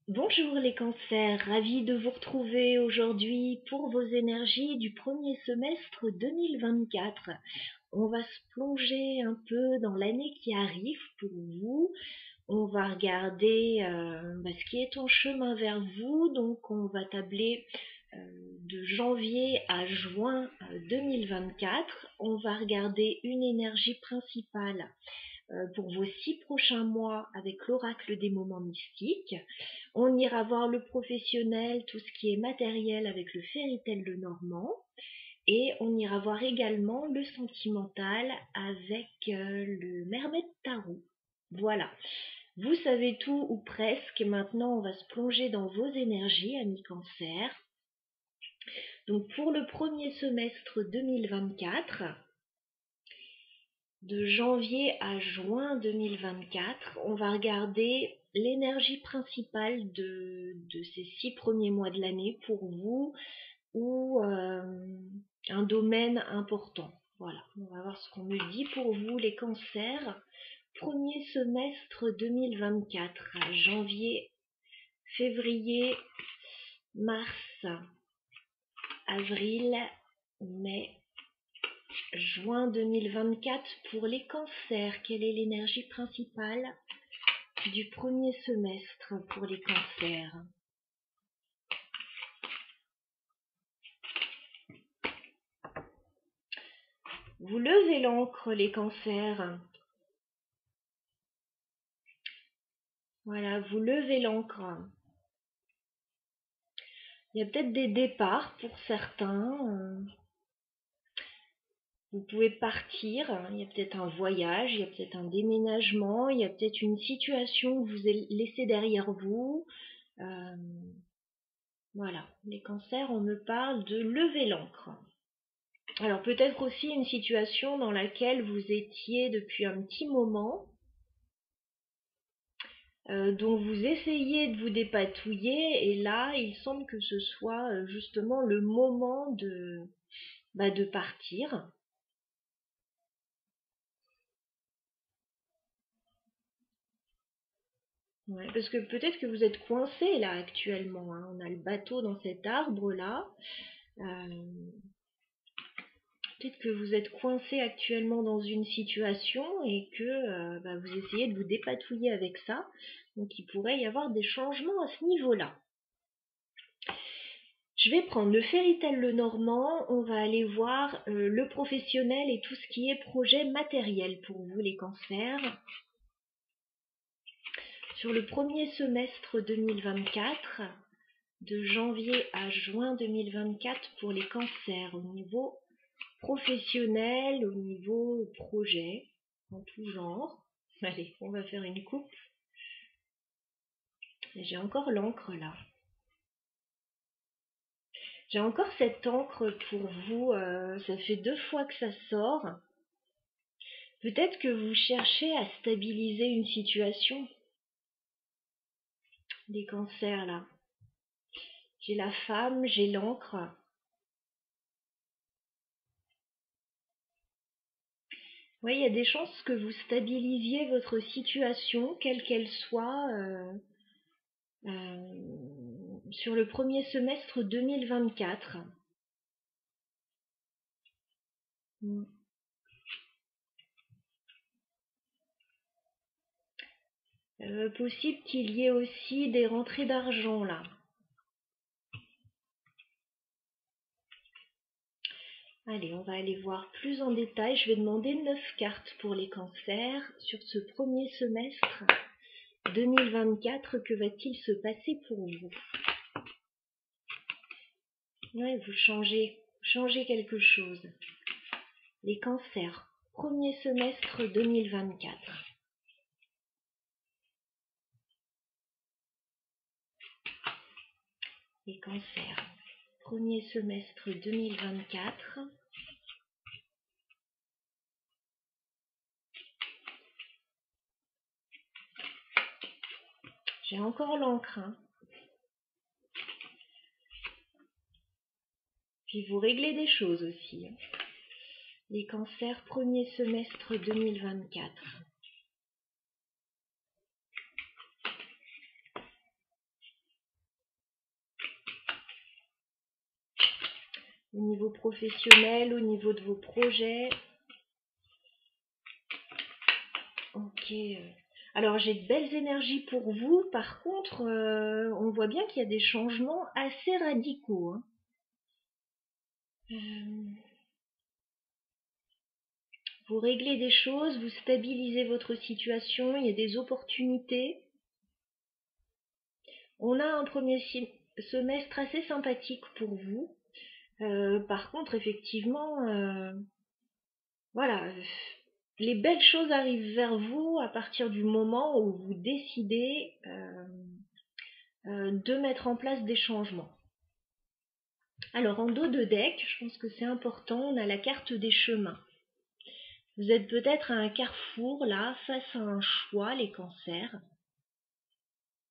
Bonjour les cancers, ravi de vous retrouver aujourd'hui pour vos énergies du premier semestre 2024. On va se plonger un peu dans l'année qui arrive pour vous. On va regarder ce qui est en chemin vers vous. Donc on va tabler de janvier à juin 2024. On va regarder une énergie principale pour vos 6 prochains mois avec l'oracle des moments mystiques. On ira voir le professionnel, tout ce qui est matériel avec le Fairytale de Normand. Et on ira voir également le sentimental avec le Mermaid Tarot. Voilà. Vous savez tout ou presque. Maintenant, on va se plonger dans vos énergies, amis Cancer. Donc, pour le premier semestre 2024, de janvier à juin 2024, on va regarder l'énergie principale de ces 6 premiers mois de l'année pour vous ou un domaine important. Voilà, on va voir ce qu'on me dit pour vous les cancers. Premier semestre 2024, janvier, février, mars, avril, mai, juin 2024 pour les cancers. Quelle est l'énergie principale du premier semestre pour les cancers? Vous levez l'encre, les cancers. Voilà, vous levez l'encre. Il y a peut-être des départs pour certains. Vous pouvez partir. Il y a peut-être un voyage, il y a peut-être un déménagement, il y a peut-être une situation que vous laissez derrière vous. Voilà, les cancers, on me parle de lever l'encre. Alors peut-être aussi une situation dans laquelle vous étiez depuis un petit moment, dont vous essayez de vous dépatouiller, et là il semble que ce soit justement le moment de partir. Ouais, parce que peut-être que vous êtes coincé là actuellement, hein. On a le bateau dans cet arbre là. Peut-être que vous êtes coincé actuellement dans une situation et que vous essayez de vous dépatouiller avec ça. Donc il pourrait y avoir des changements à ce niveau-là. Je vais prendre le Fairytale le Normand. On va aller voir le professionnel et tout ce qui est projet matériel pour vous les cancers. Sur le premier semestre 2024, de janvier à juin 2024 pour les cancers au niveau professionnel, au niveau projet, en tout genre. Allez, on va faire une coupe. J'ai encore l'encre là. J'ai encore cette encre pour vous. Ça fait 2 fois que ça sort. Peut-être que vous cherchez à stabiliser une situation. Des cancers là. J'ai la femme, j'ai l'encre. Oui, il y a des chances que vous stabilisiez votre situation, quelle qu'elle soit, sur le premier semestre 2024. Possible qu'il y ait aussi des rentrées d'argent là. Allez, on va aller voir plus en détail. Je vais demander 9 cartes pour les cancers sur ce premier semestre 2024. Que va-t-il se passer pour vous? Ouais, vous changez quelque chose. Les cancers, premier semestre 2024. Les cancers, premier semestre 2024. J'ai encore l'encre, hein. Puis vous réglez des choses aussi, hein. Les cancers, premier semestre 2024. au niveau professionnel, au niveau de vos projets. Ok. Alors j'ai de belles énergies pour vous. Par contre, on voit bien qu'il y a des changements assez radicaux, hein. Vous réglez des choses, vous stabilisez votre situation, il y a des opportunités. On a un premier semestre assez sympathique pour vous. Par contre, effectivement, voilà, les belles choses arrivent vers vous à partir du moment où vous décidez de mettre en place des changements. Alors, en dos de deck, je pense que c'est important, on a la carte des chemins. Vous êtes peut-être à un carrefour, là, face à un choix, les cancers.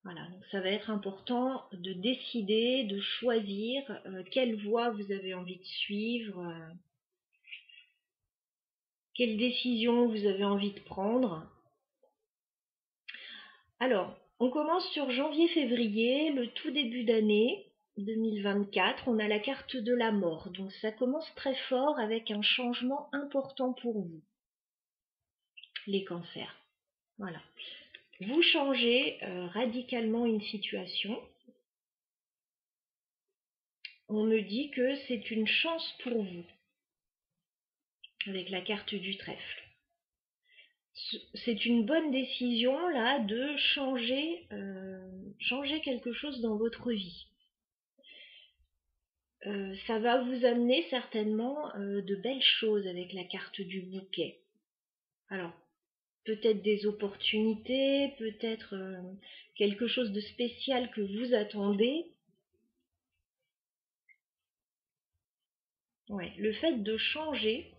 Voilà, donc ça va être important de décider, de choisir quelle voie vous avez envie de suivre, quelle décision vous avez envie de prendre. Alors, on commence sur janvier-février, le tout début d'année 2024. On a la carte de la mort, donc ça commence très fort avec un changement important pour vous, les cancers. Voilà. Vous changez radicalement une situation. On me dit que c'est une chance pour vous, avec la carte du trèfle. C'est une bonne décision là de changer quelque chose dans votre vie. Ça va vous amener certainement de belles choses avec la carte du bouquet. Alors, peut-être des opportunités, peut-être quelque chose de spécial que vous attendez. Ouais, le fait de changer,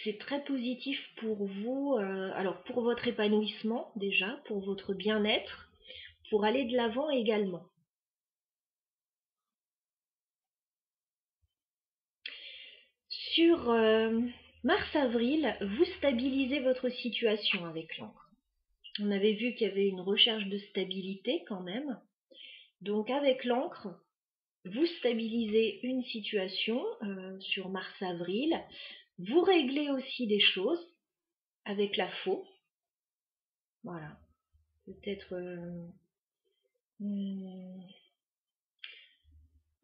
c'est très positif pour vous, alors pour votre épanouissement déjà, pour votre bien-être, pour aller de l'avant également. Sur mars-avril, vous stabilisez votre situation avec l'encre. On avait vu qu'il y avait une recherche de stabilité quand même. Donc avec l'encre, vous stabilisez une situation sur mars-avril. Vous réglez aussi des choses avec la faux. Voilà. Peut-être...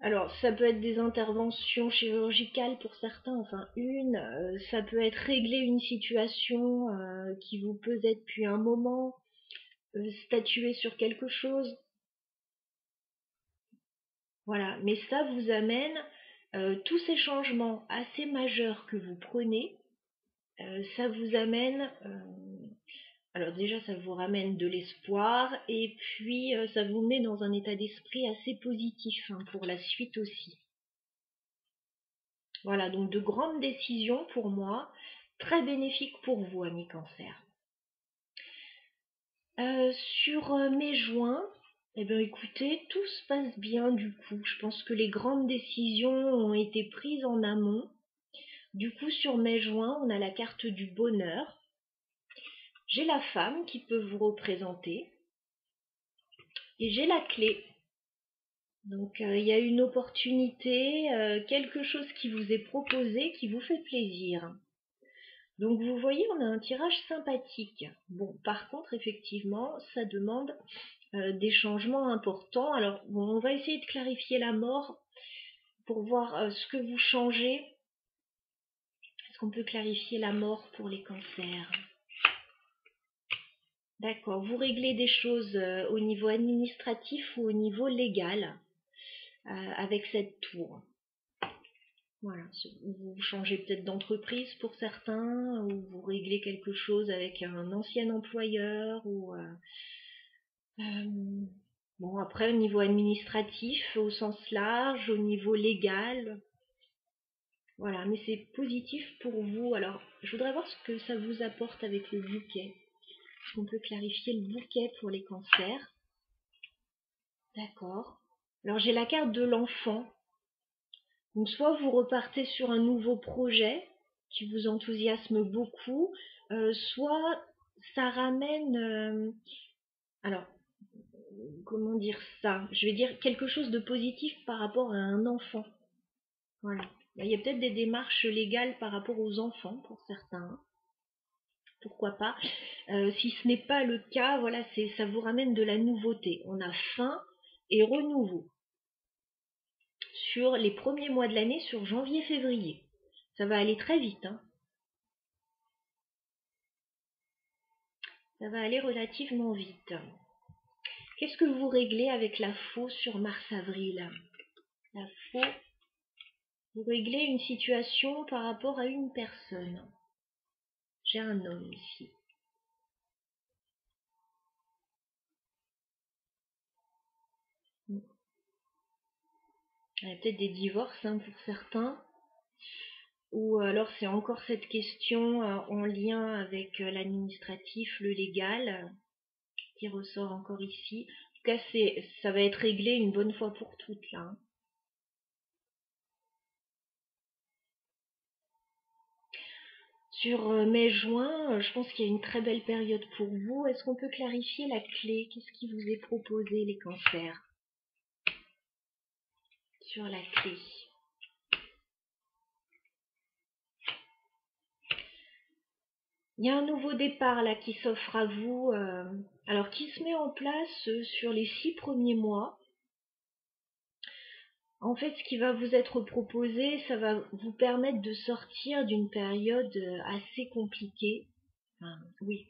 Alors, ça peut être des interventions chirurgicales pour certains, enfin ça peut être régler une situation qui vous pesait depuis un moment, statuer sur quelque chose. Voilà, mais ça vous amène tous ces changements assez majeurs que vous prenez, ça vous amène, alors déjà ça vous ramène de l'espoir et puis ça vous met dans un état d'esprit assez positif hein, pour la suite aussi. Voilà, donc de grandes décisions pour moi, très bénéfiques pour vous, amis cancer. Sur mai-juin, eh bien écoutez, tout se passe bien du coup. Je pense que les grandes décisions ont été prises en amont. Du coup, sur mai-juin, on a la carte du bonheur. J'ai la femme qui peut vous représenter. Et j'ai la clé. Donc il y a une opportunité, quelque chose qui vous est proposé, qui vous fait plaisir. Donc vous voyez, on a un tirage sympathique. Bon, par contre, effectivement, ça demande des changements importants. Alors, bon, on va essayer de clarifier la mort pour voir ce que vous changez. Est-ce qu'on peut clarifier la mort pour les cancers? D'accord, vous réglez des choses au niveau administratif ou au niveau légal avec cette tour. Voilà, vous changez peut-être d'entreprise pour certains, ou vous réglez quelque chose avec un ancien employeur, ou bon après au niveau administratif au sens large, au niveau légal, voilà, mais c'est positif pour vous. Alors je voudrais voir ce que ça vous apporte avec le bouquet. Est-ce qu'on peut clarifier le bouquet pour les cancers? D'accord. Alors j'ai la carte de l'enfant. Donc soit vous repartez sur un nouveau projet qui vous enthousiasme beaucoup, soit ça ramène, alors comment dire ça? Je vais dire quelque chose de positif par rapport à un enfant. Voilà. Il y a peut-être des démarches légales par rapport aux enfants pour certains. Pourquoi pas. Si ce n'est pas le cas, voilà, ça vous ramène de la nouveauté. On a fin et renouveau. Sur les premiers mois de l'année, sur janvier-février. Ça va aller très vite. Hein. Ça va aller relativement vite. Qu'est-ce que vous réglez avec la faux sur mars-avril? La faux, vous réglez une situation par rapport à une personne. J'ai un homme ici. Il y a peut-être des divorces hein, pour certains. Ou alors c'est encore cette question en lien avec l'administratif, le légal, qui ressort encore ici. En tout cas, ça va être réglé une bonne fois pour toutes là. Hein. Sur mai-juin, je pense qu'il y a une très belle période pour vous. Est-ce qu'on peut clarifier la clé? Qu'est-ce qui vous est proposé, les cancers? Sur la clé. Il y a un nouveau départ là qui s'offre à vous, alors qui se met en place sur les 6 premiers mois. En fait, ce qui va vous être proposé, ça va vous permettre de sortir d'une période assez compliquée, enfin, oui,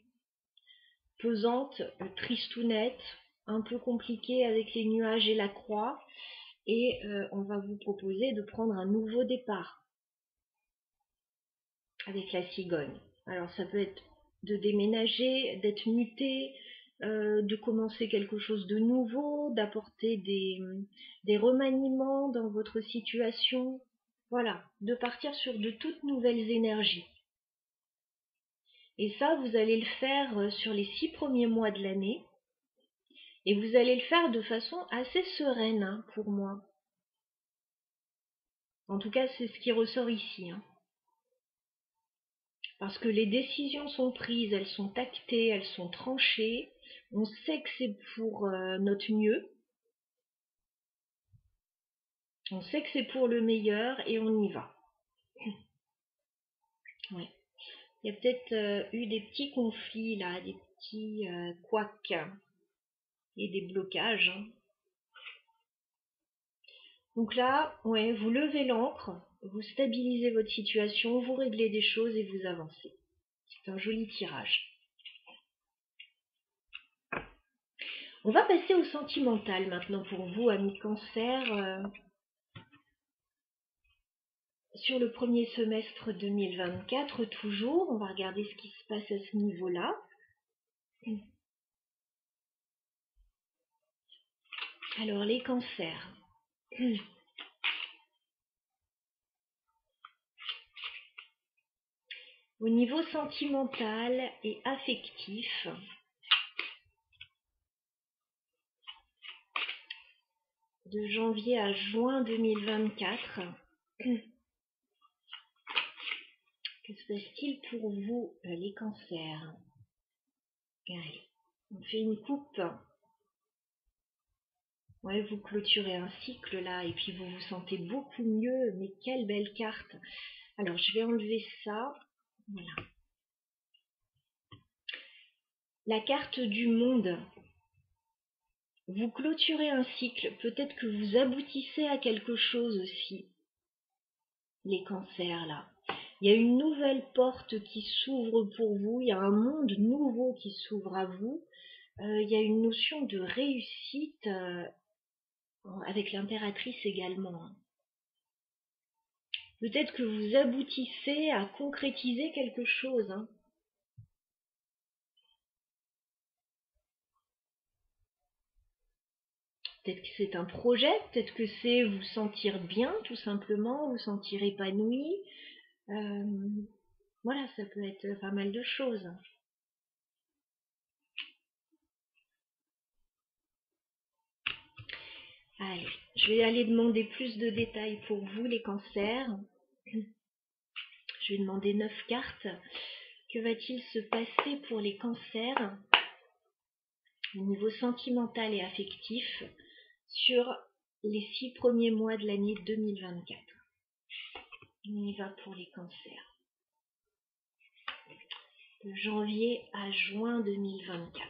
pesante, tristounette, un peu compliquée avec les nuages et la croix, et on va vous proposer de prendre un nouveau départ avec la cigogne. Alors ça peut être de déménager, d'être muté, de commencer quelque chose de nouveau, d'apporter des remaniements dans votre situation. Voilà, de partir sur de toutes nouvelles énergies. Et ça, vous allez le faire sur les 6 premiers mois de l'année. Et vous allez le faire de façon assez sereine hein, pour moi. En tout cas, c'est ce qui ressort ici. Hein. Parce que les décisions sont prises, elles sont actées, elles sont tranchées. On sait que c'est pour notre mieux. On sait que c'est pour le meilleur et on y va. Ouais. Il y a peut-être eu des petits conflits là, des petits couacs et des blocages. Hein. Donc là, ouais, vous levez l'ancre, vous stabilisez votre situation, vous réglez des choses et vous avancez. C'est un joli tirage. On va passer au sentimental maintenant pour vous, amis Cancer. Sur le premier semestre 2024, toujours, on va regarder ce qui se passe à ce niveau-là. Alors, les cancers. Au niveau sentimental et affectif, de janvier à juin 2024, que se passe-t-il pour vous, les cancers? Allez, on fait une coupe. Ouais, vous clôturez un cycle là et puis vous vous sentez beaucoup mieux. Mais quelle belle carte! Alors, je vais enlever ça. Voilà. La carte du monde. Vous clôturez un cycle. Peut-être que vous aboutissez à quelque chose aussi. Les cancers là. Il y a une nouvelle porte qui s'ouvre pour vous. Il y a un monde nouveau qui s'ouvre à vous. Il y a une notion de réussite avec l'impératrice également. Peut-être que vous aboutissez à concrétiser quelque chose. Hein. Peut-être que c'est un projet, peut-être que c'est vous sentir bien, tout simplement, vous sentir épanoui. Voilà, ça peut être pas mal de choses. Allez, je vais aller demander plus de détails pour vous, les cancers. Je vais demander 9 cartes. Que va-t-il se passer pour les cancers au niveau sentimental et affectif sur les 6 premiers mois de l'année 2024? On y va pour les cancers. De janvier à juin 2024.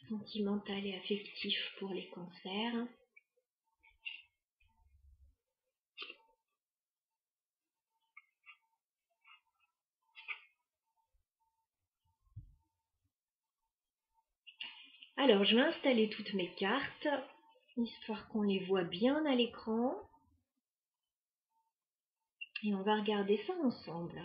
Sentimental et affectif pour les cancers. Alors, je vais installer toutes mes cartes, histoire qu'on les voit bien à l'écran. Et on va regarder ça ensemble.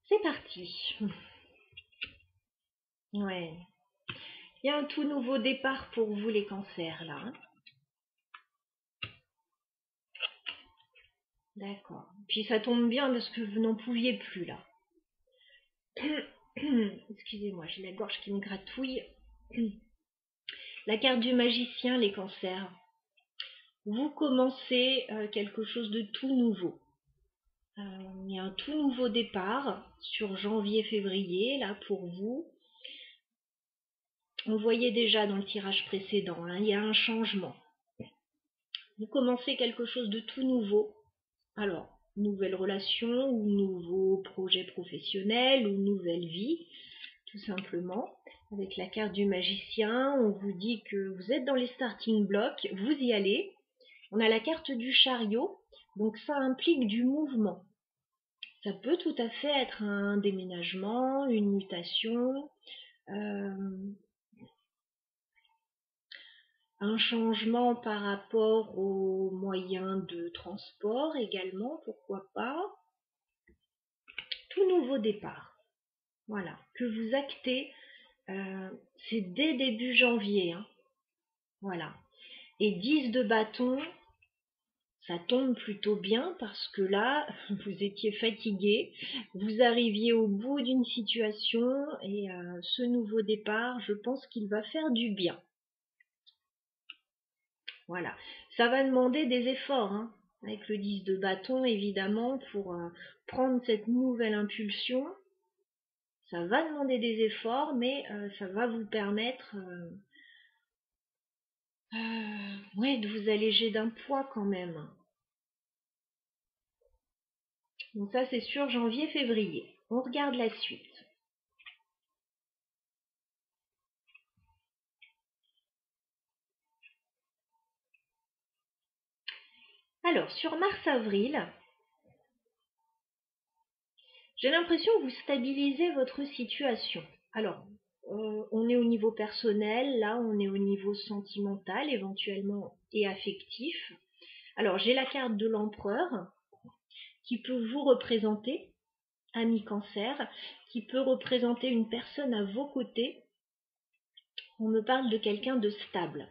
C'est parti. Ouais. Il y a un tout nouveau départ pour vous les cancers là. D'accord. Puis ça tombe bien parce que vous n'en pouviez plus là. Excusez-moi, j'ai la gorge qui me gratouille. La carte du magicien, les cancers. Vous commencez quelque chose de tout nouveau. Il y a un tout nouveau départ sur janvier-février là pour vous. On voyait déjà dans le tirage précédent, hein, il y a un changement. Vous commencez quelque chose de tout nouveau. Alors, nouvelle relation ou nouveau projet professionnel ou nouvelle vie, tout simplement. Avec la carte du magicien, on vous dit que vous êtes dans les starting blocks, vous y allez. On a la carte du chariot, donc ça implique du mouvement. Ça peut tout à fait être un déménagement, une mutation, un changement par rapport aux moyens de transport également, pourquoi pas. Tout nouveau départ. Voilà, que vous actez, c'est dès début janvier. Hein. Voilà. Et 10 de bâton, ça tombe plutôt bien parce que là, vous étiez fatigué, vous arriviez au bout d'une situation et ce nouveau départ, je pense qu'il va faire du bien. Voilà. Ça va demander des efforts, hein, avec le 10 de bâton, évidemment, pour prendre cette nouvelle impulsion. Ça va demander des efforts, mais ça va vous permettre ouais, de vous alléger d'un poids quand même. Donc ça, c'est sur janvier-février. On regarde la suite. Alors, sur mars-avril, j'ai l'impression que vous stabilisez votre situation. Alors, on est au niveau personnel, là, on est au niveau sentimental, éventuellement, et affectif. Alors, j'ai la carte de l'empereur, qui peut vous représenter, ami cancer, qui peut représenter une personne à vos côtés. On me parle de quelqu'un de stable.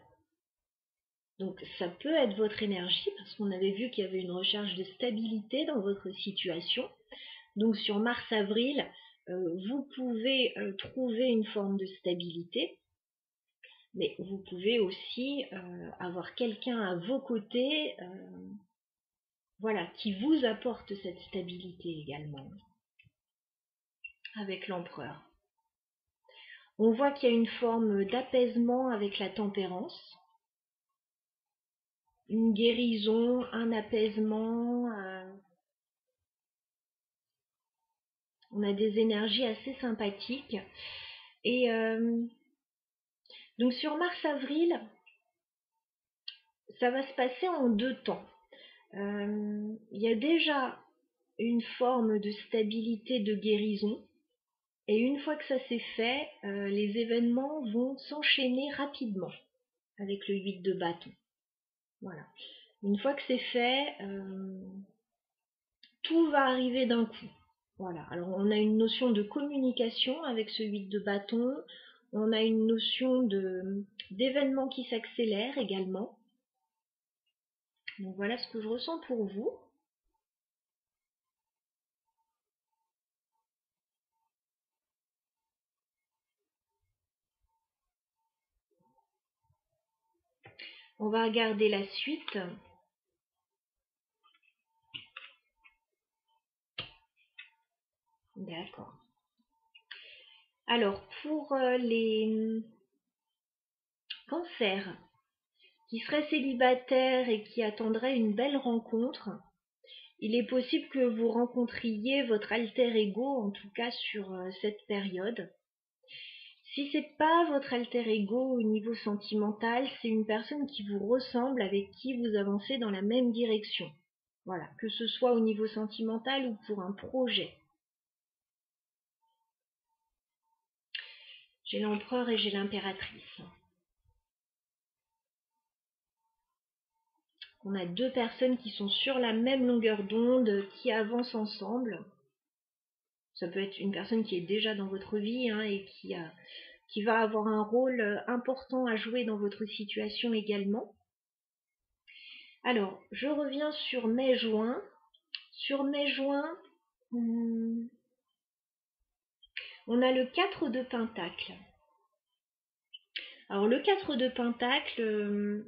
Donc ça peut être votre énergie, parce qu'on avait vu qu'il y avait une recherche de stabilité dans votre situation. Donc sur mars-avril, vous pouvez trouver une forme de stabilité, mais vous pouvez aussi avoir quelqu'un à vos côtés voilà, qui vous apporte cette stabilité également, avec l'empereur. On voit qu'il y a une forme d'apaisement avec la tempérance, une guérison, un apaisement. On a des énergies assez sympathiques. Et donc sur mars-avril, ça va se passer en 2 temps. Il y a déjà une forme de stabilité, de guérison. Et une fois que ça s'est fait, les événements vont s'enchaîner rapidement avec le 8 de bâton. Voilà. Une fois que c'est fait, tout va arriver d'un coup. Voilà. Alors on a une notion de communication avec ce 8 de bâton. On a une notion d'événements qui s'accélèrent également. Donc voilà ce que je ressens pour vous. On va regarder la suite. D'accord. Alors, pour les cancers qui seraient célibataires et qui attendraient une belle rencontre, il est possible que vous rencontriez votre alter ego, en tout cas sur cette période. Si c'est pas votre alter ego au niveau sentimental, c'est une personne qui vous ressemble, avec qui vous avancez dans la même direction. Voilà, que ce soit au niveau sentimental ou pour un projet. J'ai l'empereur et j'ai l'impératrice. On a deux personnes qui sont sur la même longueur d'onde, qui avancent ensemble. Ça peut être une personne qui est déjà dans votre vie et qui va avoir un rôle important à jouer dans votre situation également. Alors, je reviens sur mai-juin. Sur mai-juin, on a le 4 de Pentacle. Alors, le 4 de Pentacle,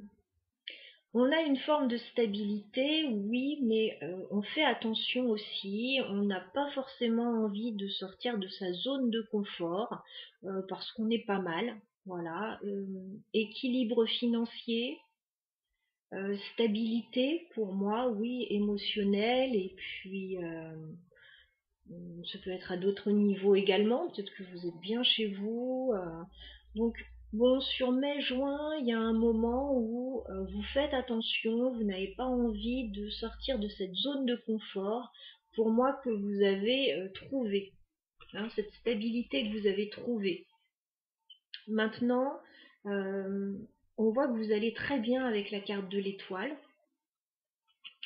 on a une forme de stabilité, oui, mais on fait attention aussi. On n'a pas forcément envie de sortir de sa zone de confort parce qu'on est pas mal. Voilà. Équilibre financier, stabilité pour moi, oui, émotionnelle, et puis ça peut être à d'autres niveaux également. Peut-être que vous êtes bien chez vous. Donc, bon, sur mai-juin, il y a un moment où vous faites attention, vous n'avez pas envie de sortir de cette zone de confort, pour moi, que vous avez trouvée. Cette stabilité que vous avez trouvée. Maintenant, on voit que vous allez très bien avec la carte de l'étoile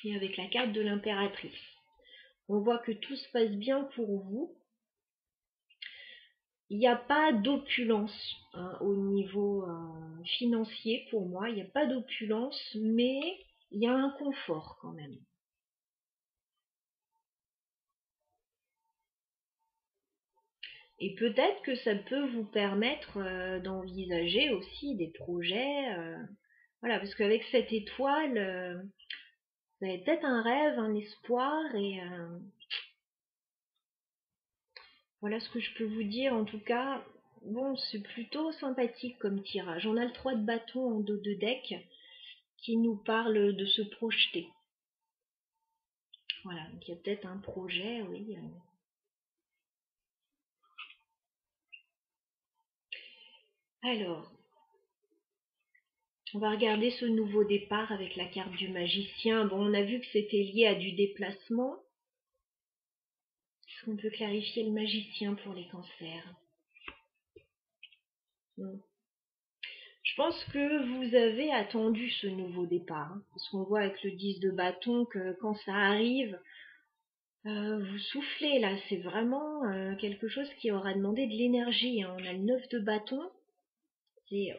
et avec la carte de l'impératrice. On voit que tout se passe bien pour vous. Il n'y a pas d'opulence au niveau financier pour moi. Il n'y a pas d'opulence, mais il y a un confort quand même. Et peut-être que ça peut vous permettre d'envisager aussi des projets. Voilà, parce qu'avec cette étoile, vous avez peut-être un rêve, un espoir, et voilà ce que je peux vous dire. En tout cas, bon, c'est plutôt sympathique comme tirage. On a le 3 de bâton en dos de deck qui nous parle de se projeter. Voilà, donc il y a peut-être un projet, oui. Alors, on va regarder ce nouveau départ avec la carte du magicien. Bon, on a vu que c'était lié à du déplacement. Est-ce qu'on peut clarifier le magicien pour les cancers? Je pense que vous avez attendu ce nouveau départ, parce qu'on voit avec le 10 de bâton que quand ça arrive, vous soufflez là, c'est vraiment quelque chose qui aura demandé de l'énergie. On a le 9 de bâton,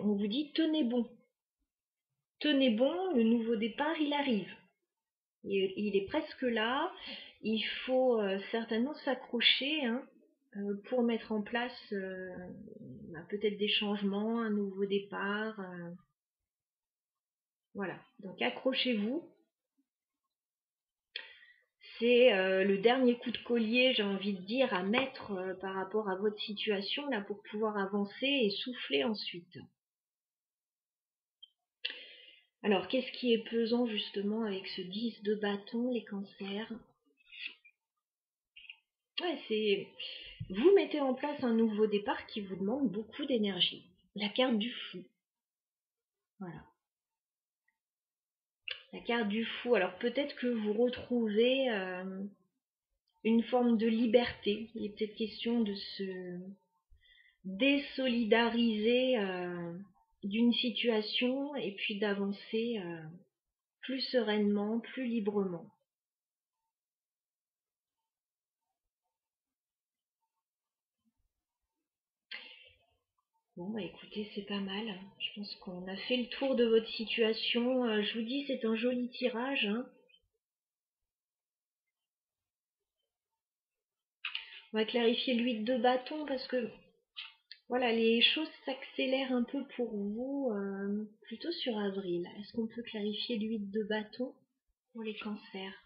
on vous dit tenez bon. Tenez bon, le nouveau départ il arrive. Il est presque là, il faut certainement s'accrocher pour mettre en place peut-être des changements, un nouveau départ. Voilà, donc accrochez-vous. C'est le dernier coup de collier, j'ai envie de dire, à mettre par rapport à votre situation là pour pouvoir avancer et souffler ensuite. Alors, qu'est-ce qui est pesant justement avec ce 10 de bâton, les cancers? Ouais, c'est... Vous mettez en place un nouveau départ qui vous demande beaucoup d'énergie. La carte du fou. Voilà. La carte du fou. Alors, peut-être que vous retrouvez une forme de liberté. Il est peut-être question de se désolidariser d'une situation et puis d'avancer plus sereinement, plus librement. Bon, bah écoutez, c'est pas mal. Je pense qu'on a fait le tour de votre situation. Je vous dis, c'est un joli tirage. On va clarifier l'huile de bâton parce que voilà, les choses s'accélèrent un peu pour vous plutôt sur avril. Est-ce qu'on peut clarifier l'huile de bâton pour les cancers?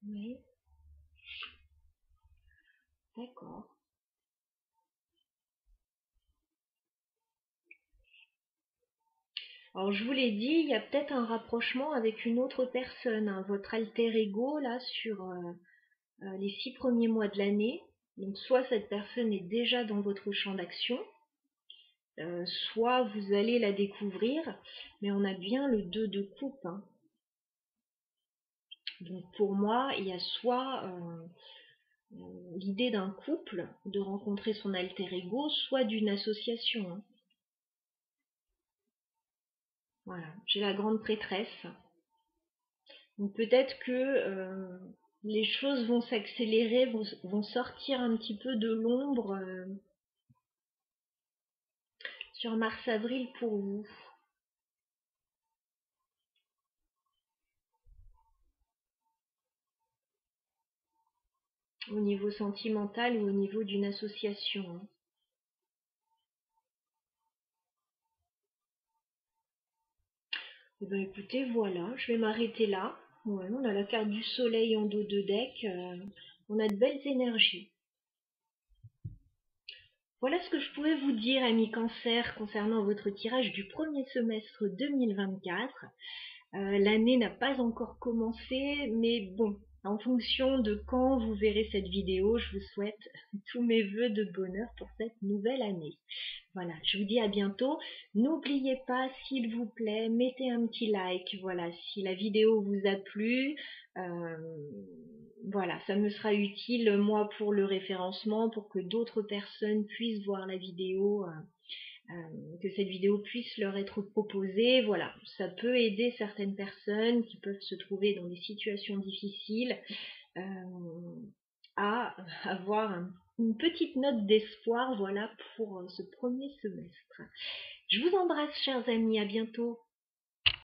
Oui. D'accord. Alors je vous l'ai dit, il y a peut-être un rapprochement avec une autre personne, hein, votre alter ego là sur les 6 premiers mois de l'année. Donc soit cette personne est déjà dans votre champ d'action, soit vous allez la découvrir, mais on a bien le 2 de coupe, hein. Donc pour moi, il y a soit l'idée d'un couple, de rencontrer son alter ego, soit d'une association, hein. Voilà, j'ai la grande prêtresse. Donc peut-être que les choses vont s'accélérer, vont sortir un petit peu de l'ombre sur mars-avril pour vous. Au niveau sentimental ou au niveau d'une association, hein. Eh ben écoutez, voilà, je vais m'arrêter là. Ouais, on a la carte du soleil en dos de deck. On a de belles énergies. Voilà ce que je pouvais vous dire, amis Cancer, concernant votre tirage du premier semestre 2024. L'année n'a pas encore commencé, mais bon, en fonction de quand vous verrez cette vidéo, je vous souhaite tous mes vœux de bonheur pour cette nouvelle année. Voilà, je vous dis à bientôt. N'oubliez pas, s'il vous plaît, mettez un petit like. Voilà, si la vidéo vous a plu, euh, voilà, ça me sera utile, moi, pour le référencement, pour que d'autres personnes puissent voir la vidéo, que cette vidéo puisse leur être proposée. Voilà, ça peut aider certaines personnes qui peuvent se trouver dans des situations difficiles euh, à avoir une petite note d'espoir, voilà, pour ce premier semestre. Je vous embrasse, chers amis, à bientôt.